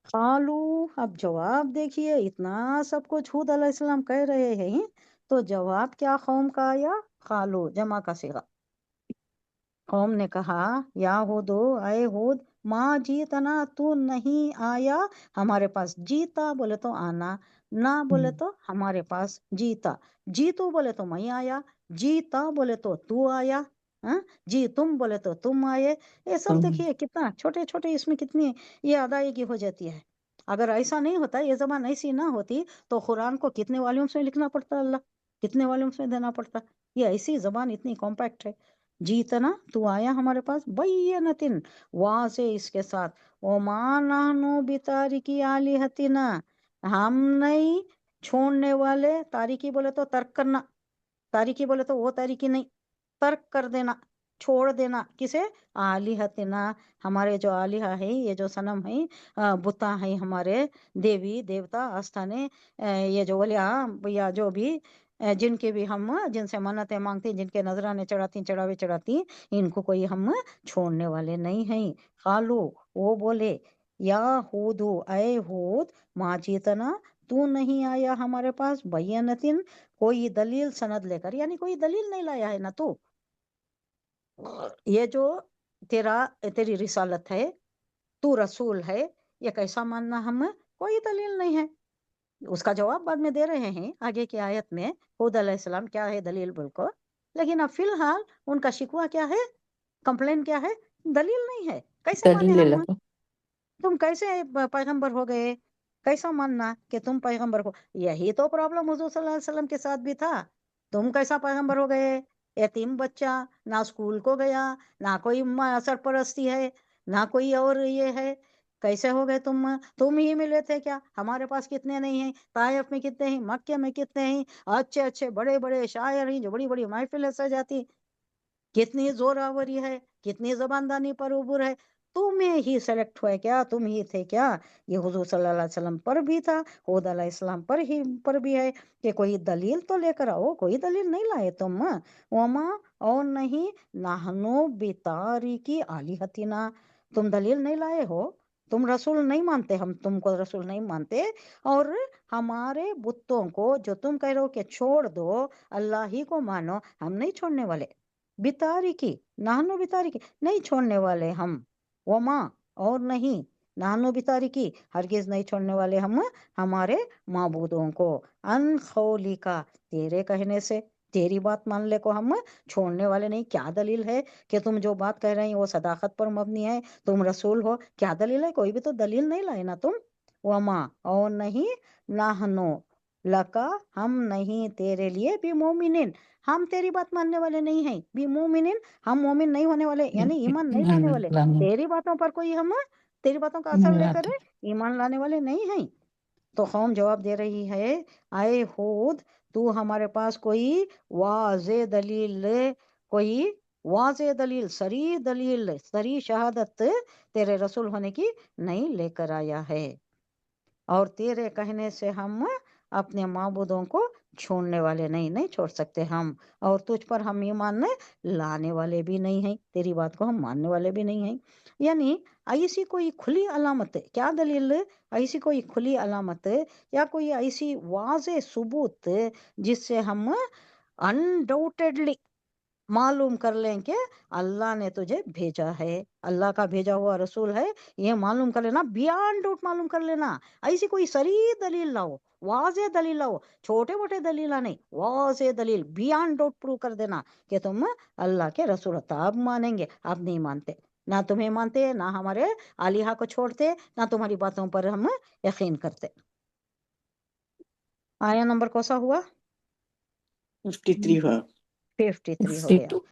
कालू, अब जवाब देखिए, इतना सब कुछ हूद अलैहिस्सलाम कह रहे हैं, तो जवाब क्या कौम का आया? कालू जमा का सिगा। कौम ने कहा, या हूदो, आए हूद, माँ जीतना, तू नहीं आया हमारे पास। जीता बोले तो आना, ना बोले हम्म, तो हमारे पास जीता। जीतू बोले तो मैं आया, जीता बोले तो तू आया, हाँ? जी तुम बोले तो तुम आए। ये सब तुम देखिए कितना छोटे छोटे, इसमें कितनी ये अदायगी हो जाती है। अगर ऐसा नहीं होता, ये जबान ऐसी ना होती, तो कुरान को कितने वॉल्यूम्स में लिखना पड़ता अल्लाह, कितने वॉल्यूम्स में देना पड़ता। ये ऐसी जबान इतनी कॉम्पैक्ट है। जीतना, तू आया हमारे पास, बैयनतिन, वहां से इसके साथ, ओमा नानो बितारिकी आलिहतिना, हम नहीं छोड़ने वाले। तारीकी बोले तो तर्क करना, तारीकी बोले तो वो तारीकी नहीं, तर्क कर देना, छोड़ देना। किसे? आलिहतिना, हमारे जो आलिहा है, ये जो सनम है, बुता है हमारे, देवी देवता आस्थाने, ये जो वलिया या जो भी, जिनके भी हम, जिनसे मन्नतें मांगती, जिनके नजराने चढ़ाती चढ़ावे चढ़ाती, इनको कोई हम छोड़ने वाले नहीं हैं। खालू, वो बोले, या हूदू, अय हूद, माँ जीतना, तू नहीं आया हमारे पास, बैयनतिन, कोई दलील सनद लेकर, यानी कोई दलील नहीं लाया है ना तू। ये जो तेरा तेरी रिसालत है, तू रसूल है, ये कैसा मानना हम, कोई दलील नहीं है। उसका जवाब बाद में दे रहे हैं आगे की आयत में, हूद अलैहिस्सलाम क्या है दलील बोल को। लेकिन अब फिलहाल उनका शिकवा क्या है, कंप्लेन क्या है? दलील नहीं है, कैसे माने दलील ले हम? लो। तुम कैसे पैगंबर हो गए? कैसा मानना कि तुम पैगंबर हो? यही तो प्रॉब्लम हुजूर सल्लल्लाहु अलैहि वसल्लम के साथ भी था। तुम कैसा पैगंबर हो गए? यतीम बच्चा, ना स्कूल को गया, ना कोई सरपरस्ती है, ना कोई और ये है। कैसे हो गए तुम ही मिले थे क्या? हमारे पास कितने नहीं हैं, ताइफ में कितने हैं, मक्के में कितने हैं, अच्छे अच्छे बड़े बड़े शायर हैं, जो बड़ी बड़ी महफिलें सजाती। कितनी जोरावरी है, कितनी जबानदानी पर उबूर है। तुम्हें ही सेलेक्ट हुआ क्या? तुम ही थे क्या? ये हुजूर सल्लल्लाहु अलैहि वसल्लम पर भी था, हूद अलैहिस्सलाम पर भी है, कि कोई दलील तो लेकर आओ। कोई दलील नहीं लाए तुम। वमा, और नहीं, नाहनो बितारिकी आलिहतिना, तुम दलील नहीं लाए हो। तुम रसूल नहीं मानते, हम तुमको रसूल नहीं मानते। और हमारे बुतों को जो तुम कह रहे हो कि छोड़ दो, अल्लाह ही को मानो, हम नहीं छोड़ने वाले। बितारिकी, नानो बितारिकी, नहीं छोड़ने वाले हम। वमा, और नहीं, नानो बितारिकी, हरगिज नहीं छोड़ने वाले हम हमारे माबूदों को। अनखौली का, तेरे कहने से, तेरी बात मान ले को हम छोड़ने वाले नहीं। क्या दलील है कि तुम जो बात कह रही हो वो सदाकत पर मबनी है, तुम रसूल हो? क्या दलील है? कोई भी तो दलील नहीं लाए ना तुम। वमा, और नहीं, नाहनो लका, हम नहीं तेरे लिए भी मोमिनिन, हम तेरी बात मानने वाले नहीं हैं। बी मोमिनिन, हम मोमिन नहीं होने वाले, यानी ईमान नहीं लाने वाले। लाने तेरी बातों पर कोई हम, तेरी बातों का असर नहीं लेकर आते। ईमान लाने वाले नहीं हैं। तो कौम जवाब दे रही है, आए हूद, तू हमारे पास कोई वाजे दलील, कोई वाजे दलील, सरी शहादत तेरे रसूल होने की नहीं लेकर आया है। और तेरे कहने से हम अपने माबूदों को छोड़ने वाले नहीं, नहीं छोड़ सकते हम। और तुझ पर हम ईमान लाने वाले भी नहीं हैं, तेरी बात को हम मानने वाले भी नहीं हैं। यानी ऐसी कोई खुली अलामत, क्या दलील, ऐसी कोई खुली अलामत या कोई ऐसी वाज़े सबूत जिससे हम अनडाउटेडली मालूम कर लें कि अल्लाह ने तुझे भेजा है, अल्लाह का भेजा हुआ रसूल है, ये मालूम कर लेना, बियॉन्ड डाउट मालूम कर लेना। ऐसी कोई सरी दलील लाओ, वाज़े दलील लाओ, छोटे मोटे दलील नहीं, वाज़े दलील, बियॉन्ड डाउट प्रूव कर देना कि तुम अल्लाह के रसूल हो। तब मानेंगे, अब नहीं मानते। ना तुम्हें मानते, ना हमारे आलिहा को छोड़ते, ना तुम्हारी बातों पर हम यकीन करते। आया नंबर कौन सा हुआ? 53 हुआ। 53 हो गया। 52।